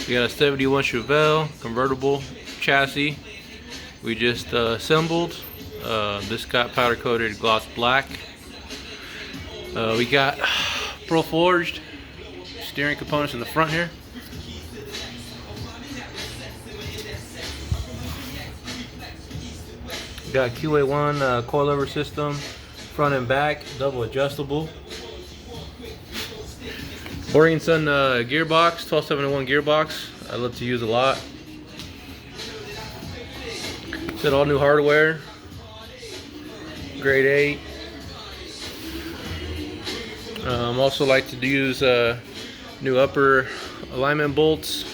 We got a 71 Chevelle convertible chassis. We just assembled. This got powder coated gloss black. We got Pro Forged steering components in the front here. We got QA1 coilover system, front and back, double adjustable. Orienson gearbox, 1271 gearbox. I love to use a lot. Said all new hardware, grade 8. Also like to use new upper alignment bolts.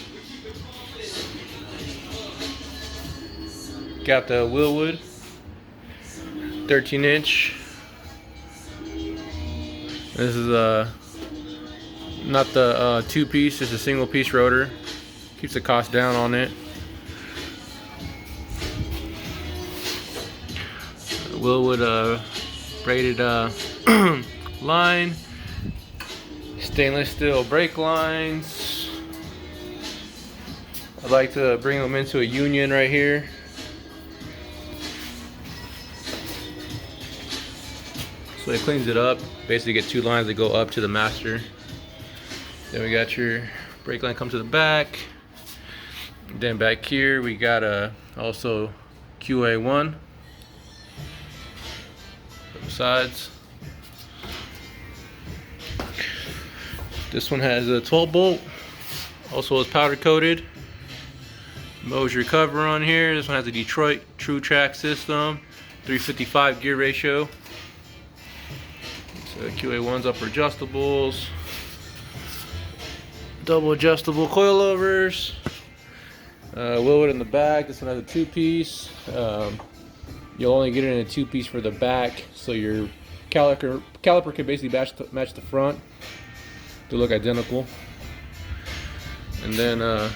Got the Willwood 13-inch. This is not the two-piece, it's a single-piece rotor. Keeps the cost down on it. Willwood braided line. Stainless steel brake lines. I'd like to bring them into a union right here. So it cleans it up. Basically get two lines that go up to the master. Then we got your brake line come to the back. Then back here we got also QA1. Sides. This one has a 12 bolt. Also is powder coated. Moser cover on here. This one has a Detroit True Track system. 355 gear ratio. So QA1's upper adjustables. Double adjustable coilovers. Willwood in the back. This one has a two-piece. You'll only get it in a two-piece for the back, so your caliper can basically match the front. They look identical. And then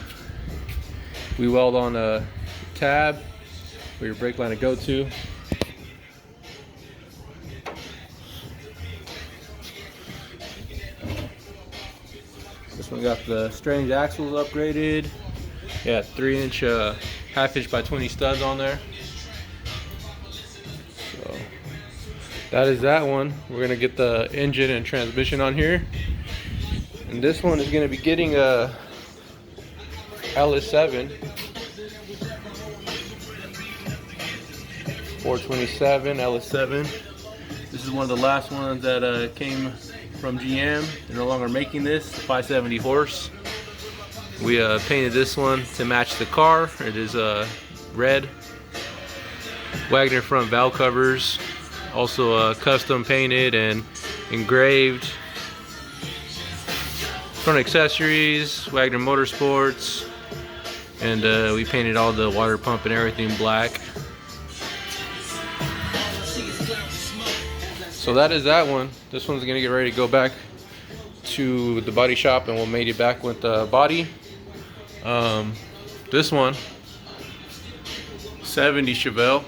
we weld on a tab for your brake line to go to. This one got the strange axles upgraded. Yeah, 3-inch, half-inch by 20 studs on there. So that is that one. We're gonna get the engine and transmission on here, and this one is gonna be getting a lt4 427 lt7. This is one of the last ones that came from GM. They're no longer making this. 570 horse. We painted this one to match the car. It is red. Wagner front valve covers, also custom painted and engraved. Front accessories, Wagner Motorsports, and we painted all the water pump and everything black. So that is that one. This one's gonna get ready to go back to the body shop, and we'll mate it back with the body. This one, 70 Chevelle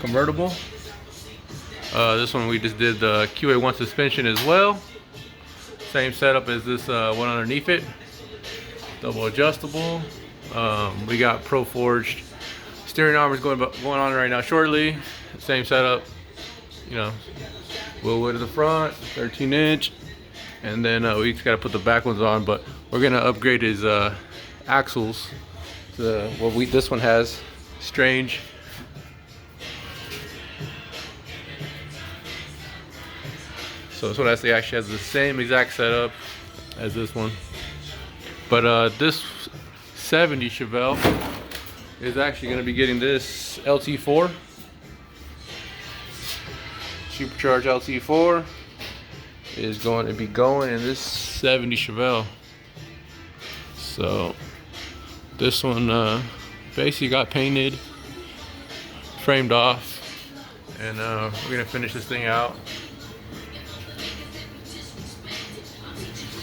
convertible. This one we just did the QA1 suspension as well. Same setup as this one underneath it. Double adjustable. We got Pro Forged steering armors going on right now shortly. Same setup. You know, Willwood at the front, 13-inch. And then we just got to put the back ones on, but we're gonna upgrade his axles to what this one has. Strange. So this one actually has the same exact setup as this one, but this 70 Chevelle is actually going to be getting this lt4, supercharged lt4 is going to be going in this 70 Chevelle. So this one basically got painted, framed off, and we're going to finish this thing out.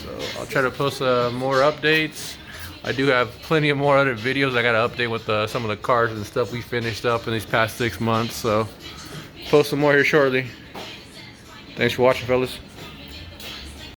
So I'll try to post more updates. I do have plenty of more other videos I got to update with some of the cars and stuff we finished up in these past 6 months. So post some more here shortly. Thanks for watching, fellas.